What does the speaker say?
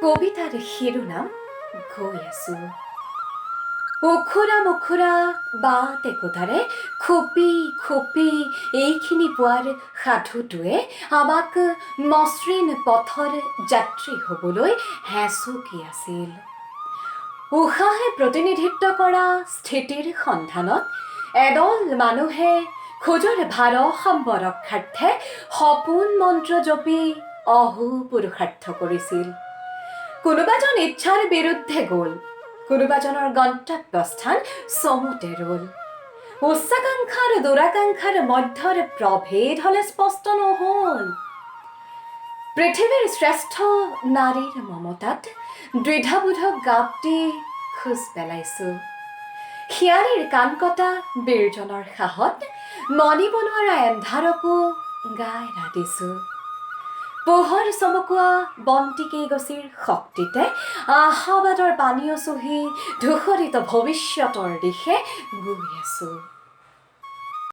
কবিতাৰ শিৰোনাম গৈ আছো। ওখৰা বাট একোটাৰে খুপি খুপি এইখিনি পোৱাৰ সাধুটোৱে আমাক মসৃণ পথৰ যাত্ৰী হ'বলৈ হেঁচকি আছিল। উশাহে প্ৰতিনিধিত্ব কৰা স্থিতিৰ সন্ধানত এদল মানুহে খোজৰ ভাৰসাম্য ৰক্ষাৰ্থে সপোন মন্ত্ৰ জপি অহোপুৰুষাৰ্থ কৰিছিল। কোনোবাজন ইচ্ছাৰ বিৰুদ্ধে গ'ল, কোনোবাজনৰ গন্তব্যস্থান চমুতে ৰ'ল। উচ্চাকাংক্ষাৰ দুৰাকাংক্ষাৰ মধ্যৰ প্ৰভেদ হলে স্পষ্ট নহ'ল। পৃথিৱীৰ শ্ৰেষ্ঠ নাৰীৰ মমতাত দ্বিধাবোধক গাপ দি খোজ পেলাইছো। শিয়াৰীৰ কাণ কটা বীৰজনৰ সাহত মনিব নোৱাৰা এন্ধাৰকো গাই ৰাধিছো। পোহৰ চমকুৱা বন্তিকেইগছিৰ শক্তিতে আশাবাদৰ পানীয় চুহি ধূসৰিত ভৱিষ্যতৰ দিশে গৈ আছো।